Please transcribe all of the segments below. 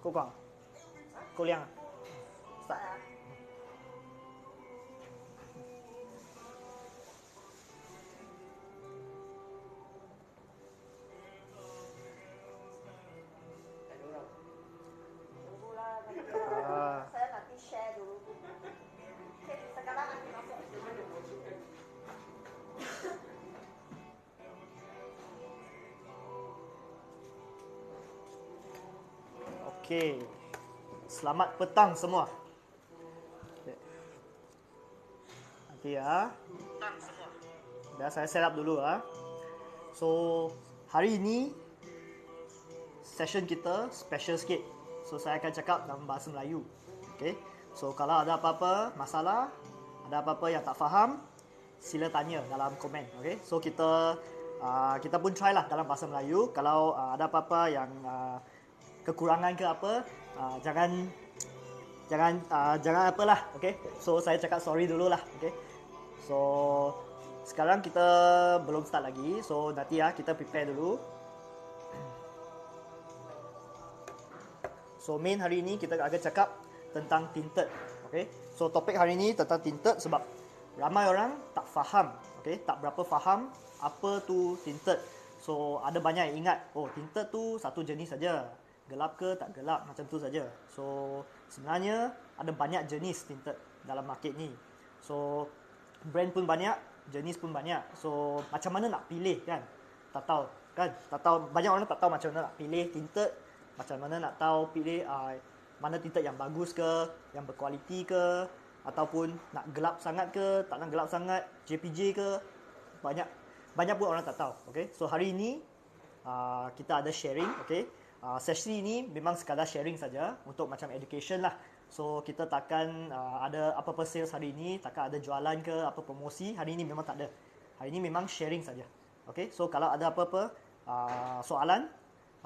够广，够亮。Start. Tunggulah, Ah. saya nanti share dulu. Oke, sekarang aku masuk. Okey. Selamat petang semua. Okay. Nanti ya. Dah saya set up dulu ah. So, hari ini session kita special sikit. So, saya akan cakap dalam bahasa Melayu. Okay. So, kalau ada apa-apa masalah, ada apa-apa yang tak faham, sila tanya dalam komen. Okay. So, kita pun try lah dalam bahasa Melayu. Kalau ada apa-apa yang kekurangan ke apa, jangan apalah. Okay. So, saya cakap sorry dululah. Okay. So, sekarang kita belum start lagi. So, nanti ya kita prepare dulu. So, main hari ini kita akan cakap tentang tinted. Okay. So, topik hari ini tentang tinted sebab ramai orang tak faham. Okay. Tak berapa faham apa tu tinted. So, ada banyak yang ingat, oh tinted tu satu jenis saja. Gelap ke tak gelap, macam tu saja. So, sebenarnya ada banyak jenis tinted dalam market ni. So, brand pun banyak, jenis pun banyak. So, macam mana nak pilih kan? Tak tahu kan? Tak tahu, banyak orang tak tahu macam mana nak pilih tinted. Macam mana nak tahu pilih mana tinted yang bagus ke, yang berkualiti ke, ataupun nak gelap sangat ke, tak nak gelap sangat, JPJ ke. Banyak pun orang tak tahu. Okay? So, hari ini kita ada sharing. Okay? Sesi ini memang sekadar sharing saja untuk macam education lah. So, kita takkan ada apa-apa sales hari ini, takkan ada jualan ke, apa promosi. Hari ini memang tak ada. Hari ini memang sharing saja. Okay? So, kalau ada apa-apa soalan,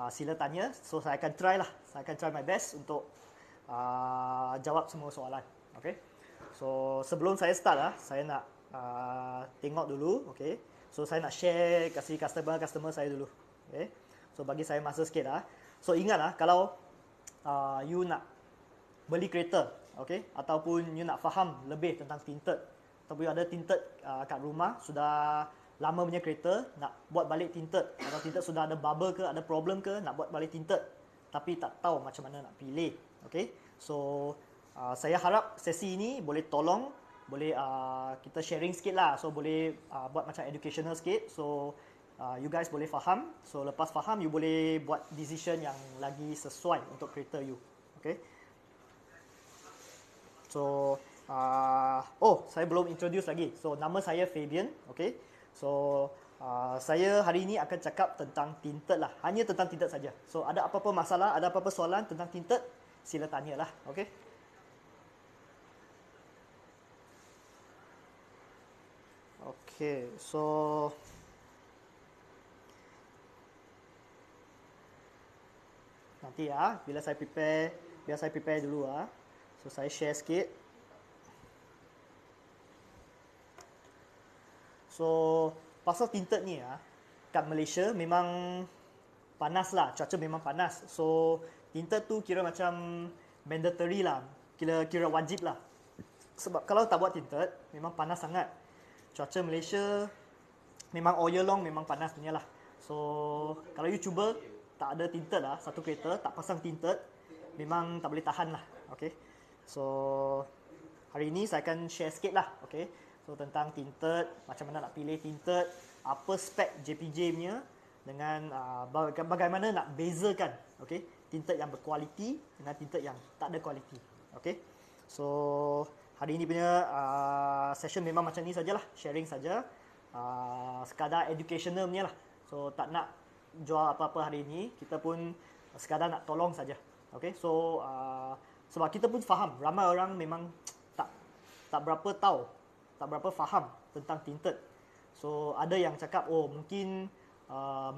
sila tanya. So, saya akan try lah. Saya akan try my best untuk jawab semua soalan. Okay? So, sebelum saya start lah, saya nak tengok dulu. Okay? So, saya nak share, kasih customer saya dulu. Okay? So, bagi saya masa sikit lah. So, ingat lah, kalau you nak beli kereta, okay? Ataupun you nak faham lebih tentang tinted, ataupun you ada tinted kat rumah, sudah lama punya kereta, nak buat balik tinted, atau tinted sudah ada bubble ke, ada problem ke, nak buat balik tinted, tapi tak tahu macam mana nak pilih. Okay? So, saya harap sesi ini boleh tolong, boleh kita sharing sikit lah. So, boleh buat macam educational sikit. So, you guys boleh faham. So, lepas faham, you boleh buat decision yang lagi sesuai untuk kereta you. Okay? So, saya belum introduce lagi. So, nama saya Fabian. Okay? So, saya hari ini akan cakap tentang tinted lah. Hanya tentang tinted saja. So, ada apa-apa masalah, ada apa-apa soalan tentang tinted, sila tanyalah. Okay? Okay, so nanti ya, biar saya prepare dulu ah. So, saya share sikit. So, pasal tinted ni kat Malaysia memang panas lah, cuaca memang panas. So, tinted tu kira macam mandatory lah, kira wajib lah. Sebab kalau tak buat tinted, memang panas sangat. Cuaca Malaysia memang all year long memang panas punya lah. So, kalau you cuba tak ada tinted lah, satu kereta tak pasang tinted, memang tak boleh tahan lah. Okay. So, hari ini saya akan share sikit lah. Okay. So, tentang tinted, macam mana nak pilih tinted, apa spek JPJ punya, dengan bagaimana nak bezakan, okay, tinted yang berkualiti dengan tinted yang tak ada kualiti. Okay. So, hari ini punya session memang macam ni sajalah, sharing saja. Sekadar educational punya lah. So, tak nak jual apa-apa hari ini, kita pun sekadar nak tolong saja. Okay. So, sebab kita pun faham, ramai orang memang tak berapa tahu, tak berapa faham tentang tinted. So, ada yang cakap, oh mungkin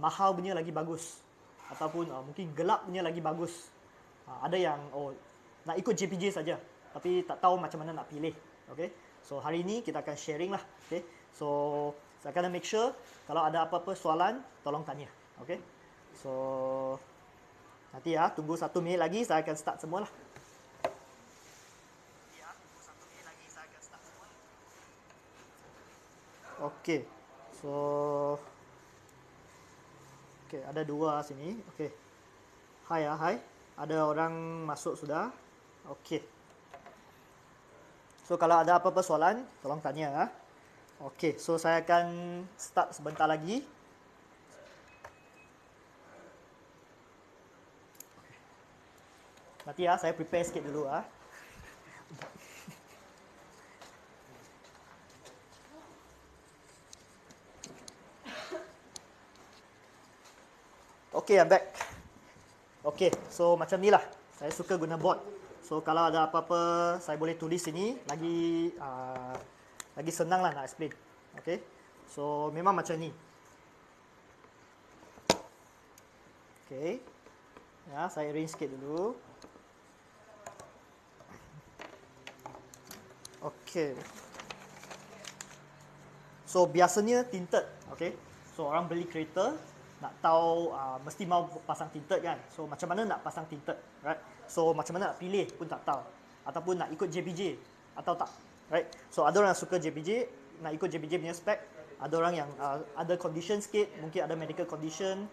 mahal punya lagi bagus, ataupun mungkin gelap punya lagi bagus. Ada yang nak ikut JPJ saja, tapi tak tahu macam mana nak pilih. Okay. So, hari ini kita akan sharing lah. Okay. So, saya akan make sure kalau ada apa-apa soalan, tolong tanya. Okay. So, Nanti ya, tunggu 1 minit lagi saya akan start semua lah. Okey. So okey, ada 2 sini. Okey. Hai ya, hai. Ada orang masuk sudah. Okey. So kalau ada apa-apa soalan, tolong tanya ya. Okey, so saya akan start sebentar lagi. Nanti ya, saya prepare sikit dulu ah. Okay, I'm back. Okay, so macam ni lah. Saya suka guna board. So kalau ada apa-apa, saya boleh tulis sini. Lagi senang lah nak explain. Okay, so memang macam ni. Okay, ya, saya arrange sikit dulu. Okay. So biasanya tinted, okay. So orang beli kereta nak tahu mesti mau pasang tinted kan. So macam mana nak pasang tinted, right? So macam mana nak pilih pun tak tahu. Ataupun nak ikut JPJ atau tak, right? So ada orang yang suka JPJ, nak ikut JPJ punya spec. Ada orang yang ada condition sikit, mungkin ada medical condition,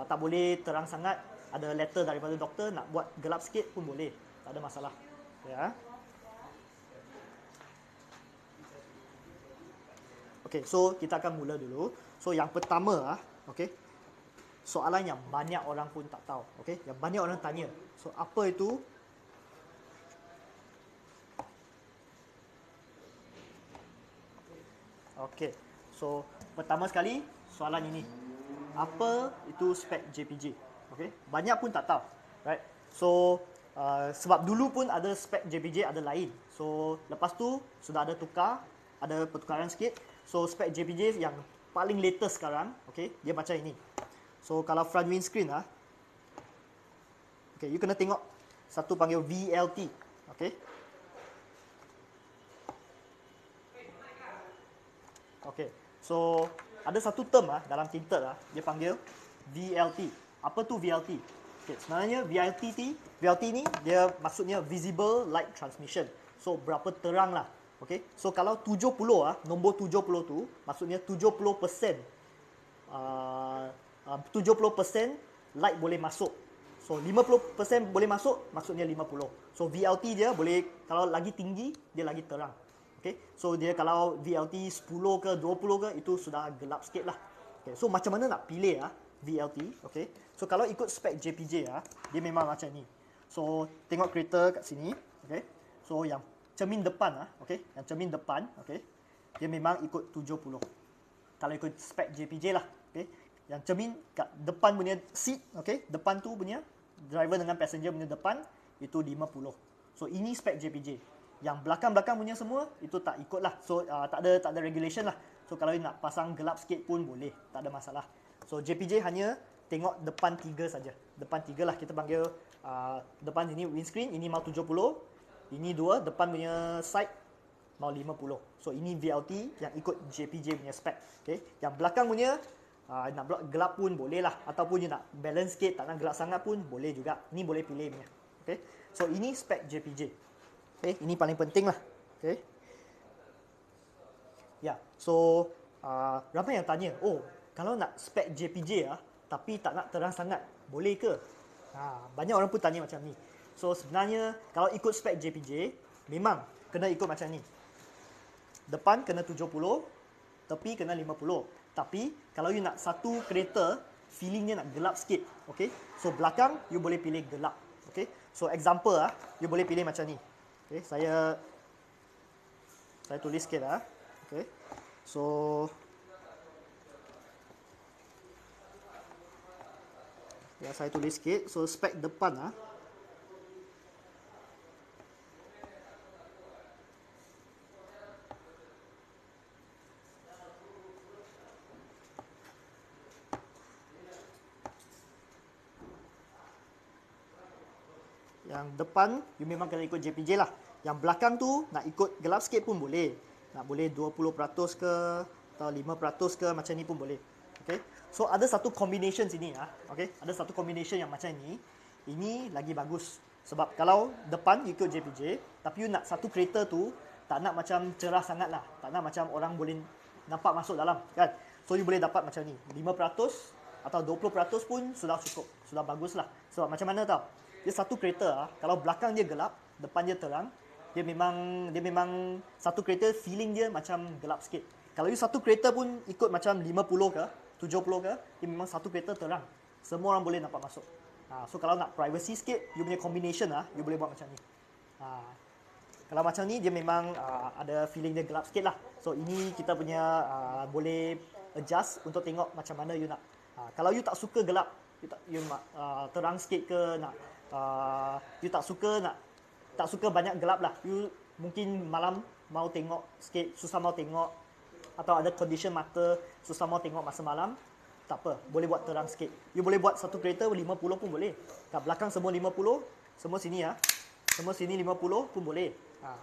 tak boleh terang sangat, ada letter daripada doktor, nak buat gelap sikit pun boleh, tak ada masalah. Ya. Okay, so kita akan mula dulu. So yang pertama, okay, soalan yang banyak orang pun tak tahu, okay, yang banyak orang tanya. So apa itu? Okay, so pertama sekali soalan ini, apa itu spek JPJ? Okay, banyak pun tak tahu, right? So sebab dulu pun ada spek JPJ ada lain. So lepas tu sudah ada tukar, ada pertukaran sikit. So spek JPJ yang paling latest sekarang, okay, dia macam ini. So kalau front windscreen okay, you kena tengok satu panggil VLT, okay. Okay, so ada satu term dalam tinted dia panggil VLT. Apa tu VLT? Okay, sebenarnya VLT ni dia maksudnya visible light transmission. So berapa terang lah. Okay, so kalau 70 nombor 70 tu maksudnya 70% 70% light boleh masuk. So 50% boleh masuk maksudnya 50. So VLT dia boleh, kalau lagi tinggi dia lagi terang. Okay, so dia kalau VLT 10 ke 20 ke itu sudah gelap sikit lah. Okay, so macam mana nak pilih VLT? Okay, so kalau ikut spek JPJ dia memang macam ni. So tengok kereta kat sini. Okay, so yang cermin depan okay, yang cermin depan, okay, dia memang ikut 70. Kalau ikut spek JPJ lah, okay. Yang cermin kat depan punya seat, okay, depan tu punya driver dengan passenger punya depan itu 50. So ini spek JPJ. Yang belakang-belakang punya semua itu tak ikut lah. So tak ada regulation lah. So kalau nak pasang gelap sikit pun boleh, tak ada masalah. So JPJ hanya tengok depan 3 saja. Depan 3 lah kita panggil, depan ini windscreen, ini mau 70. Ini 2, depan punya side mau 50. So ini VLT yang ikut JPJ punya spec. Okay. Yang belakang punya nak gelap pun boleh lah. Ataupun you nak balance sikit, tak nak gelap sangat pun boleh juga. Ini boleh pilih punya. Okay. So ini spec JPJ. Okay. Ini paling penting lah. Okay. Ya. So ramai yang tanya, oh kalau nak spec JPJ tapi tak nak terang sangat, boleh ke? Banyak orang pun tanya macam ni. So sebenarnya kalau ikut spek JPJ memang kena ikut macam ni. Depan kena 70, tepi kena 50. Tapi kalau you nak satu kereta feelingnya nak gelap sikit, okay? So belakang you boleh pilih gelap, okay? So example you boleh pilih macam ni. Okay, saya tulis sikit okay. So ya, saya tulis sikit. So spek depan yang depan you memang kena ikut JPJ lah. Yang belakang tu nak ikut gelap sikit pun boleh. Nak boleh 20% ke atau 5% ke, macam ni pun boleh. Okay. So ada satu combination sini okay. Ada satu combination yang macam ni ini lagi bagus. Sebab kalau depan you ikut JPJ, tapi you nak satu kereta tu tak nak macam cerah sangat lah. Tak nak macam orang boleh nampak masuk dalam kan. So you boleh dapat macam ni, 5% atau 20% pun sudah cukup. Sudah bagus lah. Sebab macam mana tau, dia satu kereta kalau belakang dia gelap, depan dia terang, dia memang satu kereta feeling dia macam gelap sikit. Kalau you satu kereta pun ikut macam 50 ke 70 ke, dia memang satu kereta terang. Semua orang boleh nampak masuk. So kalau nak privacy sikit, you punya combination you boleh buat macam ni. Kalau macam ni dia memang ada feeling dia gelap sikit lah. So ini kita punya boleh adjust untuk tengok macam mana you nak. Kalau you tak suka gelap, you terang sikit ke, nak you tak suka banyak gelap lah. You mungkin malam mau tengok sikit, susah mau tengok, atau ada condition mata susah mau tengok masa malam, tak apa, boleh buat terang sikit. You boleh buat satu kereta 50 pun boleh. Kat belakang semua 50, semua sini semua sini 50 pun boleh.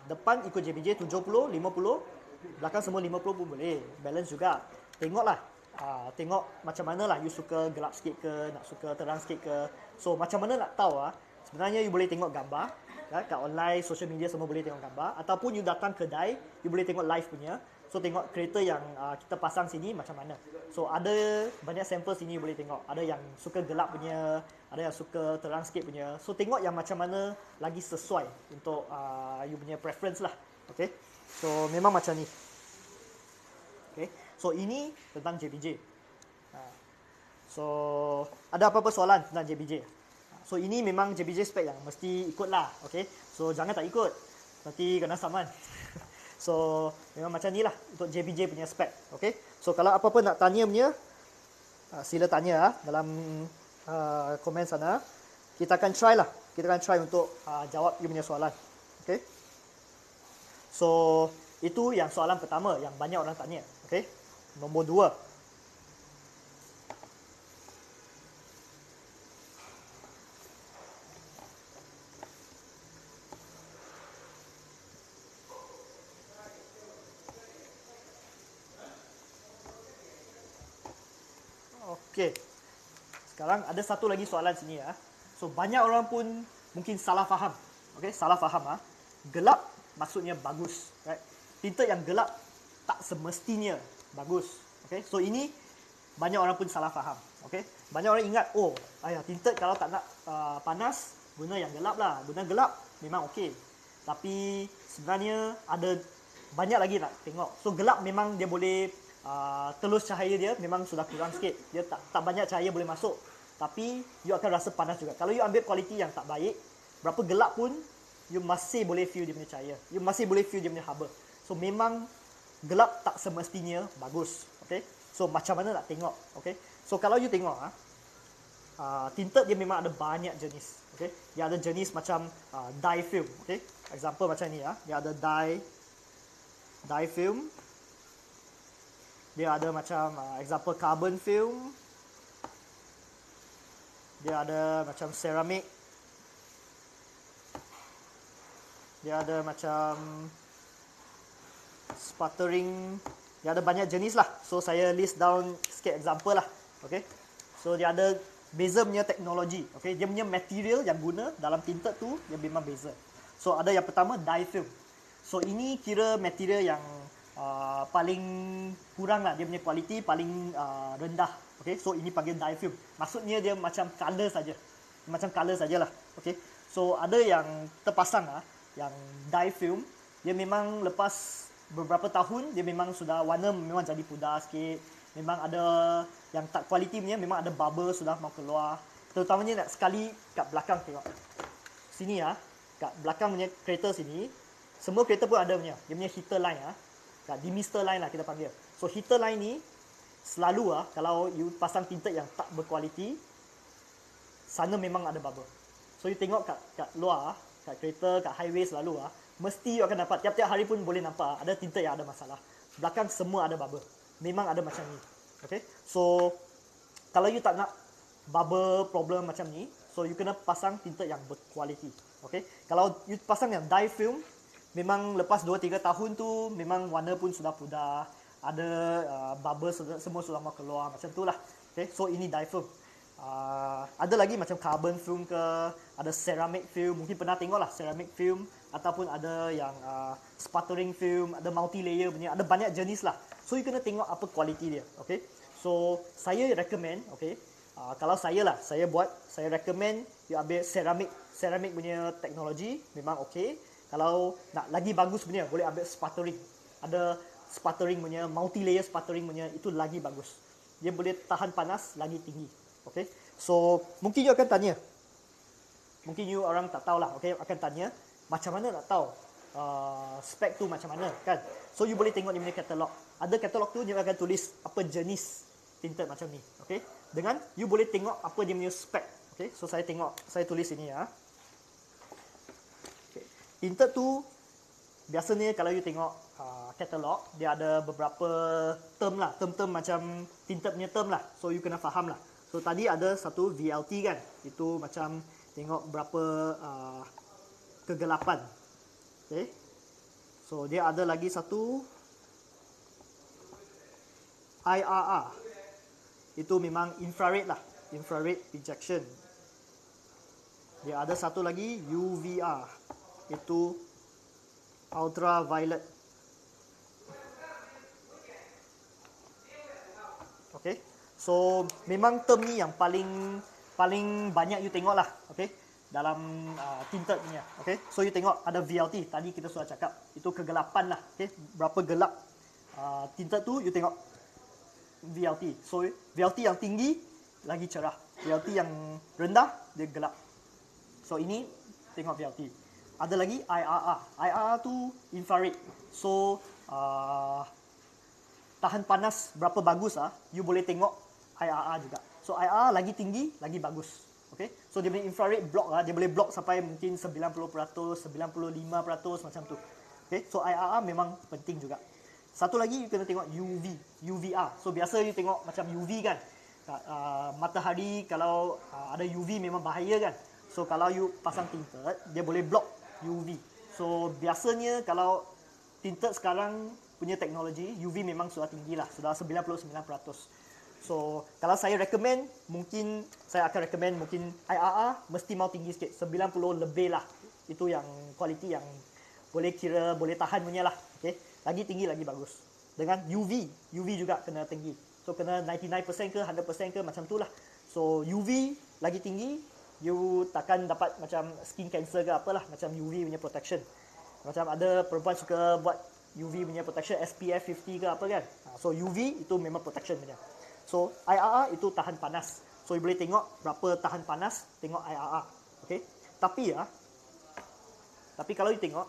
Depan ikut JPJ 70, 50, belakang semua 50 pun boleh. Balance juga. Tengoklah. Tengok macam mana lah you suka gelap sikit ke, nak suka terang sikit ke. So macam mana nak tahu sebenarnya you boleh tengok gambar. Kat online, social media semua boleh tengok gambar. Ataupun you datang kedai, you boleh tengok live punya. So tengok kereta yang kita pasang sini macam mana. So ada banyak sampel sini you boleh tengok. Ada yang suka gelap punya, ada yang suka terang sikit punya. So tengok yang macam mana lagi sesuai untuk you punya preference lah. Okay. So memang macam ni. Okay. So ini tentang JPJ. So ada apa-apa soalan tentang JPJ? So ini memang JPJ spek yang mesti ikut lah. Okay. So jangan tak ikut, nanti kena saman. So memang macam ni lah untuk JPJ punya spek. Okay. So kalau apa-apa nak tanya punya, sila tanya dalam komen sana. Kita akan try lah. Kita akan try untuk jawab you punya soalan. Okay. So itu yang soalan pertama yang banyak orang tanya. Okay. Nombor 2. Okey. Sekarang ada satu lagi soalan sini So banyak orang pun mungkin salah faham. Okey, salah faham Gelap maksudnya bagus, right? Tinta yang gelap tak semestinya bagus. Okey. So ini banyak orang pun salah faham. Okey. Banyak orang ingat, tinta kalau tak nak panas, guna yang gelap lah. Guna gelap memang okey. Tapi sebenarnya ada banyak lagi nak tengok. So gelap memang dia boleh telus cahaya dia memang sudah kurang sikit. Dia tak banyak cahaya boleh masuk. Tapi you akan rasa panas juga. Kalau you ambil kualiti yang tak baik, berapa gelap pun you masih boleh feel dia punya cahaya. You masih boleh feel dia punya haba. So memang gelap tak semestinya bagus. Okay. So macam mana nak tengok? Okay. So kalau you tengok tinta dia memang ada banyak jenis. Okay. Dia ada jenis macam dye film. Okay. Example macam ni Dia ada dye film. Dia ada macam example carbon film. Dia ada macam ceramic. Dia ada macam sputtering. Dia ada banyak jenis lah. So saya list down sikit example lah. Okay. So dia ada beza punya teknologi. Okay. Dia punya material yang guna dalam tinta tu dia memang beza. So ada yang pertama dye film. So ini kira material yang paling kurang lah, dia punya kualiti paling rendah. Okay, so ini panggil dye film. Maksudnya dia macam color saja, macam color sajalah. Okay, so ada yang terpasang yang dye film, dia memang lepas beberapa tahun dia memang sudah warna memang jadi pudar sikit. Memang ada yang tak kualiti punya, memang ada bubble sudah mau keluar. Terutamanya nak sekali kat belakang tengok. Sini kat belakang punya kereta sini, semua kereta pun ada punya. Dia punya heater line demister line lah kita panggil. So heater line ni selalu kalau you pasang tinta yang tak berkualiti, sana memang ada bubble. So you tengok kat luar, kat kereta, kat highway selalu mesti you akan dapat, tiap-tiap hari pun boleh nampak ada tinta yang ada masalah. Belakang semua ada bubble. Memang ada macam ni. Okay. So kalau you tak nak bubble problem macam ni, so you kena pasang tinta yang berkualiti. Okay. Kalau you pasang yang dye film, memang lepas 2-3 tahun tu memang warna pun sudah pudar, ada bubble semua sudah mau keluar macam tu lah. Okay. So ini dye film. Ada lagi macam carbon film ke, ada ceramic film, mungkin pernah tengok lah ceramic film, ataupun ada yang sputtering film, ada multi layer punya, ada banyak jenis lah. So you kena tengok apa kualiti dia, okay. So saya recommend, okay, kalau saya lah, saya recommend you ambil ceramic punya teknologi, memang okay. Kalau nak lagi bagus punya, boleh ambil sputtering. Ada sputtering punya, multi layer sputtering punya, itu lagi bagus. Dia boleh tahan panas lagi tinggi. Okay, so mungkin you akan tanya, mungkin you orang tak tahu lah, okay, akan tanya macam mana nak tahu spek tu macam mana kan. So you boleh tengok dia punya katalog. Ada katalog tu dia akan tulis apa jenis tinted macam ni, okay. Dengan you boleh tengok apa dia punya spek, okay. So saya tulis ini ya. Okay. Tinted tu biasanya kalau you tengok katalog, dia ada beberapa term lah, term macam tinted punya term lah. So you kena faham lah. So tadi ada satu VLT kan, itu macam tengok berapa kegelapan. Okay. So dia ada lagi satu IRR, itu memang infrared lah, infrared rejection. Dia ada satu lagi UVR, itu ultraviolet. Okay. So memang term ni yang paling banyak you tengok lah, okay, dalam tinted punya, okay. So you tengok ada VLT, tadi kita sudah cakap, itu kegelapan lah, okay, berapa gelap tinted tu, you tengok VLT. So VLT yang tinggi lagi cerah, VLT yang rendah dia gelap. So ini tengok VLT. Ada lagi IRR. IRR tu infrared. So tahan panas berapa bagus you boleh tengok IRR juga. So IRR lagi tinggi lagi bagus. Okay. So dia punya infrared block dia boleh block sampai mungkin 90%, 95% macam tu. Okay. So IRR memang penting juga. Satu lagi you kena tengok UVR. So biasa you tengok macam UV kan. Matahari kalau ada UV memang bahaya kan. So kalau you pasang tinted, dia boleh block UV. So biasanya kalau tinted sekarang punya teknologi, UV memang sudah tinggi lah, sudah 99%. So kalau saya recommend, mungkin saya akan recommend mungkin IRR mesti mau tinggi sikit, 90 lebih lah. Itu yang kualiti yang boleh tahan punya lah. Okay. Lagi tinggi lagi bagus. Dengan UV juga kena tinggi. So kena 99% ke 100% ke macam tu lah. So UV lagi tinggi, you takkan dapat macam skin cancer ke apalah, macam UV punya protection. Macam ada perempuan suka buat UV punya protection, SPF 50 ke apa kan. So UV itu memang protection punya. So IRR itu tahan panas. So you boleh tengok berapa tahan panas, tengok IRR. Okay. Tapi kalau you tengok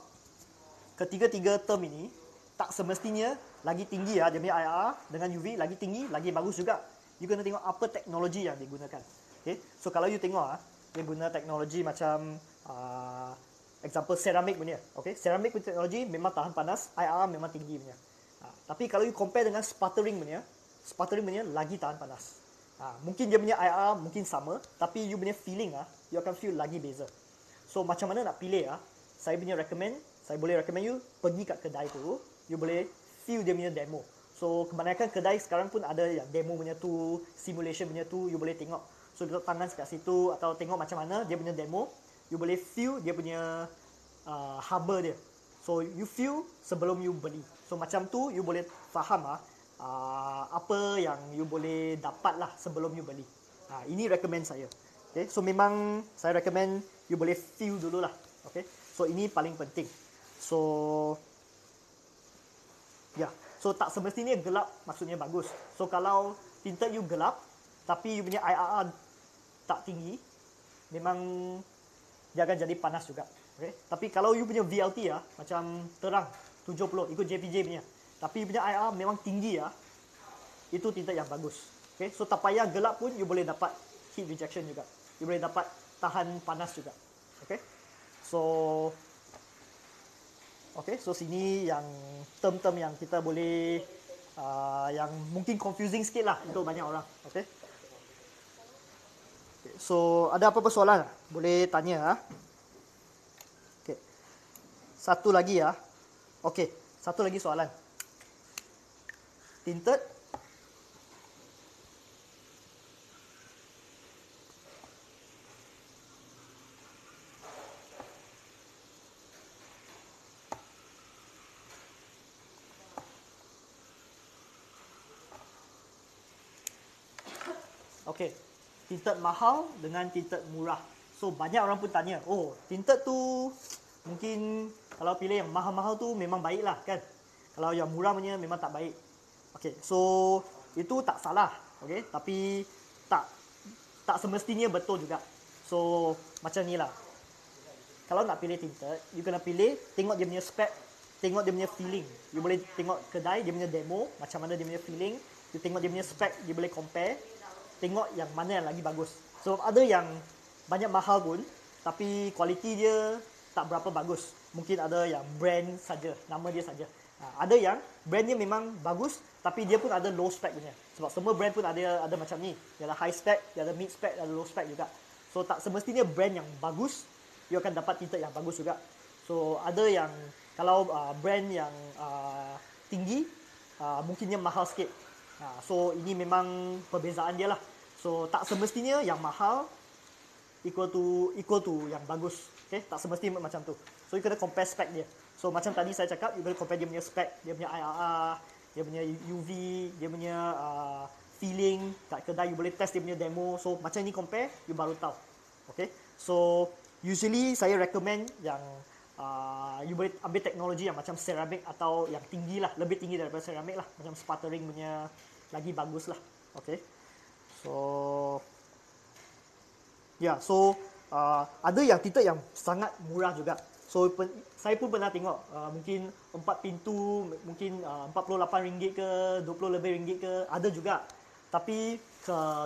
ketiga-tiga term ini tak semestinya lagi tinggi dia punya IRR dengan UV lagi tinggi lagi bagus juga. You kena tengok apa teknologi yang digunakan. Okay. So kalau you tengok dia guna teknologi macam example ceramic punya. Okay. Ceramic punya teknologi memang tahan panas, IRR memang tinggi punya. Tapi kalau you compare dengan sputtering punya lagi tahan panas. Mungkin dia punya IRR mungkin sama, tapi you punya feeling you akan feel lagi beza. So macam mana nak pilih saya boleh recommend you pergi kat kedai tu, you boleh feel dia punya demo. So kebanyakan kedai sekarang pun ada yang demo punya tu, simulation punya tu, you boleh tengok. So letak tangan kat situ atau tengok macam mana dia punya demo, you boleh feel dia punya haba dia. So you feel sebelum you beli. So macam tu you boleh faham apa yang you boleh dapat lah sebelum you beli. Ini recommend saya. Okay, so memang saya recommend you boleh feel dulu lah. Okay, so ini paling penting. So so tak semestinya gelap maksudnya bagus. So kalau tinted you gelap tapi you punya IRR tak tinggi, memang dia akan jadi panas juga. Okay? Tapi kalau you punya VLT macam terang 70 ikut JPJ punya, tapi you punya IRR memang tinggi itu tinted yang bagus. Okay? So tak payah gelap pun you boleh dapat heat rejection juga. You boleh dapat tahan panas juga. Okay? So sini yang term-term yang kita boleh yang mungkin confusing sikit lah untuk banyak orang. Okay? So ada apa-apa soalan? Boleh tanya. Okay. Satu lagi Okay, satu lagi soalan. Tinted Okay, tinted mahal dengan tinted murah. So banyak orang pun tanya, oh tinted tu mungkin kalau pilih yang mahal-mahal tu memang baik lah kan. Kalau yang murah punya memang tak baik. Okay, so itu tak salah. Okay, tapi tak semestinya betul juga. So macam ni lah. Kalau nak pilih tinted, you kena pilih, tengok dia punya spec, tengok dia punya feeling. You boleh tengok kedai, dia punya demo, macam mana dia punya feeling. You tengok dia punya spec, you boleh compare. Tengok yang mana yang lagi bagus. So ada yang banyak mahal pun, tapi kualiti dia tak berapa bagus. Mungkin ada yang brand saja, nama dia saja. Ada yang brand dia memang bagus, tapi dia pun ada low spec punya. Sebab semua brand pun ada macam ni. Dia ada high spec, dia ada mid spec, dia ada low spec juga. So tak semestinya brand yang bagus you akan dapat tinted yang bagus juga. So ada yang kalau brand yang tinggi mungkinnya mahal sikit. So ini memang perbezaan dia lah. So tak semestinya yang mahal equal to yang bagus. Okay? Tak semestinya macam tu. So you kena compare spec dia. So macam tadi saya cakap, you kena compare dia punya spec, dia punya IRR, dia punya UV, dia punya feeling. Kat kedai you boleh test dia punya demo. So macam ni compare, you baru tahu. Okay? So usually saya recommend yang you boleh ambil teknologi yang macam ceramic atau yang tinggi lah, lebih tinggi daripada ceramic lah, macam sputtering punya lagi bagus lah. Okay, so so ada yang tinted yang sangat murah juga. So saya pun pernah tengok mungkin 4 pintu mungkin RM48 ke RM20 lebih ke, ada juga. Tapi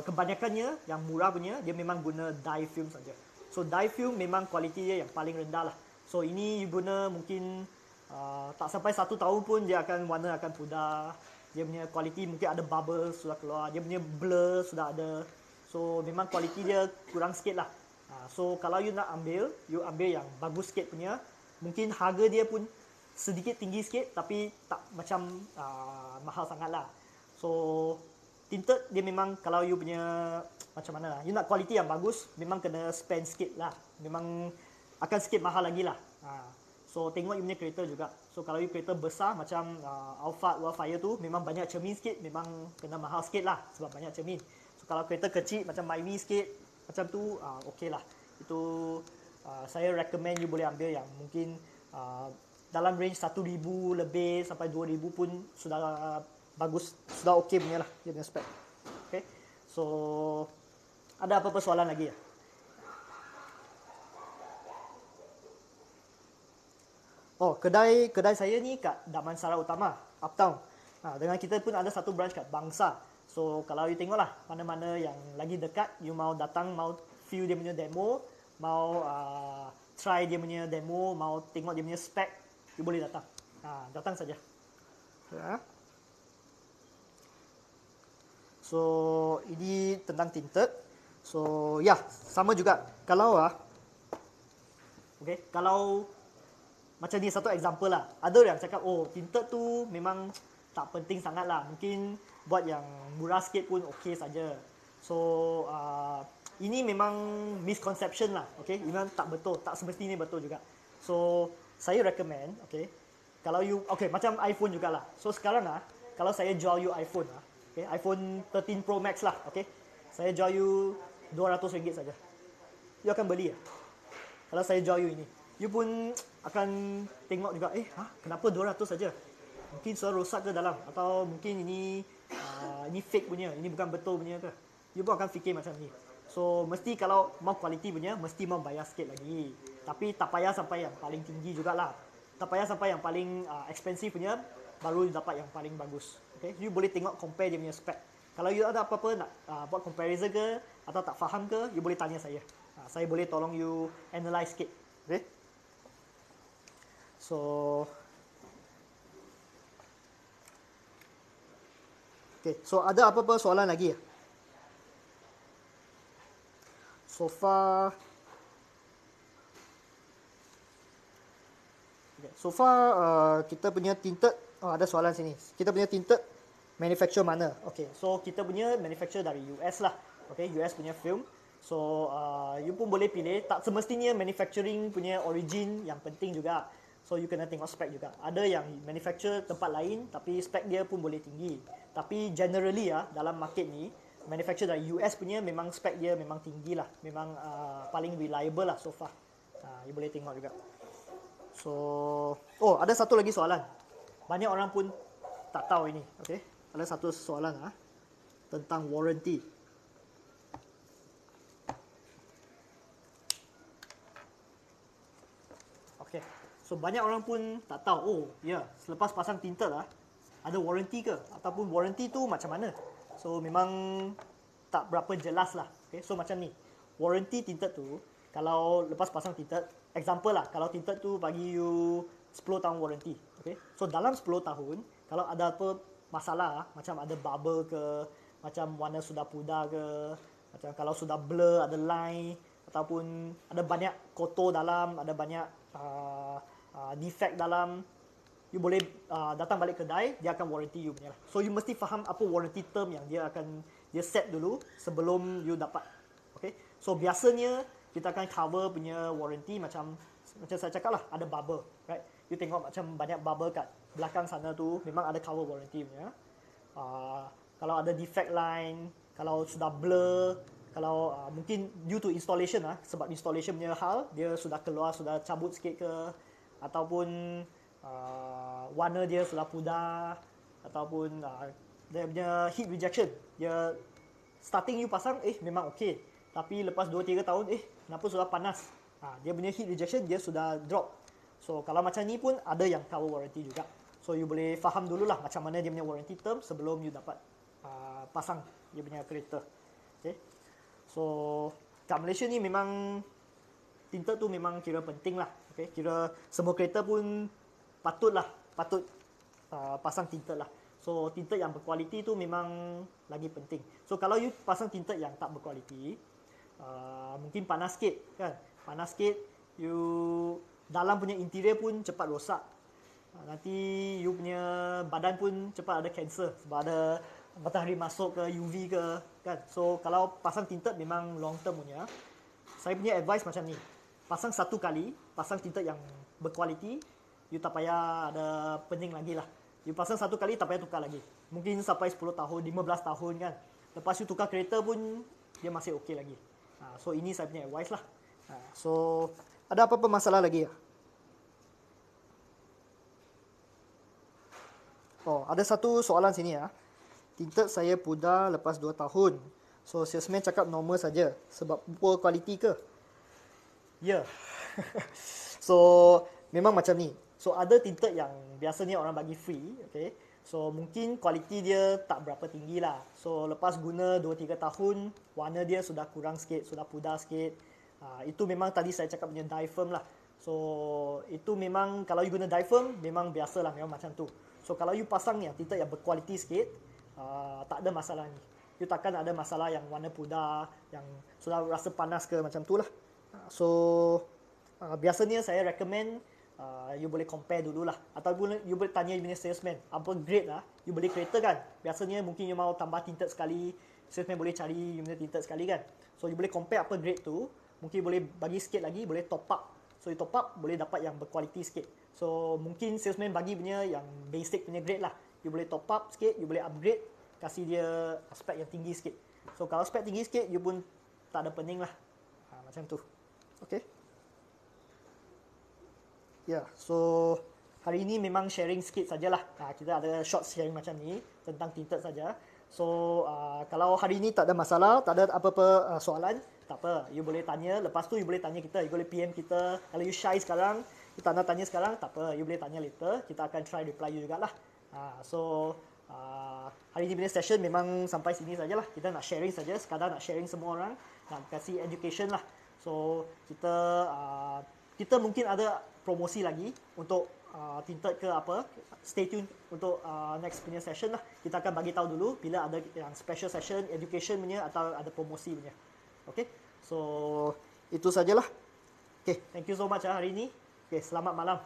kebanyakannya yang murah punya dia memang guna dye film saja. So dye film memang kualiti dia yang paling rendah lah. So ini you guna mungkin tak sampai 1 tahun pun dia akan warna akan pudar. Dia punya kualiti mungkin ada bubble sudah keluar. Dia punya blur sudah ada. So memang kualiti dia kurang sikit lah. So kalau you nak ambil, you ambil yang bagus sikit punya. Mungkin harga dia pun sedikit tinggi sikit tapi tak macam mahal sangat lah. So tinted dia memang kalau you punya macam mana lah, you nak kualiti yang bagus memang kena spend sikit lah, memang akan sikit mahal lagi lah. So tengok you punya kereta juga. So kalau you kereta besar macam Alphard, Wildfire tu memang banyak cermin sikit, memang kena mahal sikit lah sebab banyak cermin. So kalau kereta kecil macam Myvi sikit macam tu okey lah. Itu saya recommend you boleh ambil yang mungkin dalam range 1,000 lebih sampai 2,000 pun sudah bagus, sudah okey punya lah dia punya spec. Okay, so ada apa-apa soalan lagi ya? Oh, kedai saya ni kat Damansara Utama, Uptown. Dengan kita pun ada satu branch kat Bangsa. So kalau you tengok lah mana-mana yang lagi dekat, you mau datang, mau view dia punya demo, mau try dia punya demo, mau tengok dia punya spec, you boleh datang. Datang saja. So ini tentang tinted. So sama juga. Kalau kalau macam ni satu example lah. Ada yang cakap tinted tu memang tak penting sangat lah. Mungkin buat yang murah sikit pun okey saja. So ini memang misconception lah. Okay, memang tak betul, tak semestinya betul juga. So saya recommend, kalau you macam iPhone jugalah. So sekarang kalau saya jual you iPhone iPhone 13 Pro Max lah, saya jual you RM200 saja. You akan beli kalau saya jual you ini. You pun akan tengok juga, kenapa 200 saja? Mungkin sudah rosak ke dalam, atau mungkin ini fake punya, ini bukan betul punya ke? You pun akan fikir macam ni. So mesti kalau mau kualiti punya, mesti mau bayar sikit lagi. Tapi tak payah sampai yang paling tinggi jugalah. Tak payah sampai yang paling expensive punya, baru dapat yang paling bagus. Okay? You boleh tengok compare dia punya spec. Kalau you ada apa-apa nak buat comparison ke, atau tak faham ke, you boleh tanya saya. Saya boleh tolong you analyse sikit. Okay? So ada apa-apa soalan lagi? So far kita punya tinted, ada soalan sini. Kita punya tinted manufacture mana? So kita punya manufacture dari US lah. US punya film. So you pun boleh pilih, tak semestinya manufacturing punya origin yang penting juga. So you kena tengok spec juga. Ada yang manufacture tempat lain tapi spec dia pun boleh tinggi. Tapi generally dalam market ni manufacturer dari US punya memang spek dia memang tinggi lah, memang paling reliable lah so far. You boleh tengok juga. So, ada satu lagi soalan. Banyak orang pun tak tahu ini, okay? Ada satu soalan tentang warranty. Okay. So banyak orang pun tak tahu, selepas pasang tinted ada warranty ke? Ataupun warranty tu macam mana? So memang tak berapa jelas lah. Okay? So macam ni, warranty tinted tu, kalau lepas pasang tinted, example lah, kalau tinted tu bagi you 10 tahun warranty. Okay? So dalam 10 tahun, kalau ada apa masalah, macam ada bubble ke, macam warna sudah pudar ke, macam kalau sudah blur, ada line, ataupun ada banyak kotor dalam, ada banyak defect dalam, you boleh datang balik kedai, dia akan warranty you punya lah. So you mesti faham apa warranty term yang dia set dulu sebelum you dapat. Okay? So biasanya kita akan cover punya warranty macam saya cakap lah, ada bubble, right? You tengok macam banyak bubble kat belakang sana tu, memang ada cover warranty punya. Kalau ada defect line, kalau sudah blur, kalau mungkin due to installation sebab installation punya hal, dia sudah keluar, sudah cabut sikit ke, ataupun warna dia sudah pudar, ataupun dia punya heat rejection, dia starting you pasang memang okey, tapi lepas 2-3 tahun kenapa sudah panas, dia punya heat rejection dia sudah drop. So kalau macam ni pun ada yang cover warranty juga. So you boleh faham dululah macam mana dia punya warranty term sebelum you dapat pasang dia punya kereta. Okay? So kat Malaysia ni memang tinted tu memang kira penting lah. Okay? Kira semua kereta pun patut pasang tinted lah. So tinted yang berkualiti tu memang lagi penting. So kalau you pasang tinted yang tak berkualiti, mungkin panas sikit kan. Panas sikit, you dalam punya interior pun cepat rosak. Nanti you punya badan pun cepat ada cancer sebab ada matahari masuk ke, UV ke kan. So kalau pasang tinted memang long term punya. Saya punya advice macam ni. Pasang satu kali, pasang tinted yang berkualiti, you tak payah ada pening lagi lah. You pasang satu kali, tak payah tukar lagi. Mungkin sampai 10 tahun, 15 tahun kan. Lepas you tukar kereta pun, dia masih okey lagi. So ini saya punya advice lah. So ada apa-apa masalah lagi? Ada satu soalan sini Tinted saya pudar lepas 2 tahun. So salesman cakap normal saja sebab poor quality ke? Ya. So memang macam ni. So ada tinted yang biasanya orang bagi free, okay? So mungkin kualiti dia tak berapa tinggi lah. So lepas guna 2-3 tahun, warna dia sudah kurang sikit, sudah pudar sikit. Itu memang tadi saya cakap punya diaphragm lah. So itu memang kalau you guna diaphragm memang biasalah, memang macam tu. So kalau you pasang yang tinted yang berkualiti sikit, tak ada masalah ni. You takkan ada masalah yang warna pudar, yang sudah rasa panas ke macam tu lah. So biasanya saya recommend you boleh compare dululah, ataupun you boleh tanya you punya salesman apa grade you beli kereta kan, biasanya mungkin you mau tambah tinted sekali, salesman boleh cari you punya tinted sekali kan. So you boleh compare apa grade tu, mungkin boleh bagi sikit lagi, boleh top up. So you top up boleh dapat yang berkualiti sikit. So mungkin salesman bagi punya yang basic punya grade lah, you boleh top up sikit, you boleh upgrade, kasih dia spek yang tinggi sikit. So kalau spek tinggi sikit, you pun tak ada pening lah. Macam tu. Okay. So hari ini memang sharing sikit sajalah. Kita ada short sharing macam ni tentang tinted saja. So kalau hari ini tak ada masalah, tak ada apa-apa soalan, tak apa. You boleh tanya. Lepas tu you boleh tanya kita. You boleh PM kita. Kalau you shy sekarang, you tak nak tanya sekarang, tak apa. You boleh tanya later. Kita akan try reply you jugalah. So hari ini punya session memang sampai sini sajalah. Kita nak sharing saja. Sekadar nak sharing semua orang. Nak kasih education lah. So kita mungkin ada promosi lagi untuk tinted ke apa. Stay tune untuk next punya session lah. Kita akan bagi tahu dulu bila ada yang special session, education punya atau ada promosi punya. Okay, so itu sajalah. Okay, thank you so much hari ini. Okay, selamat malam.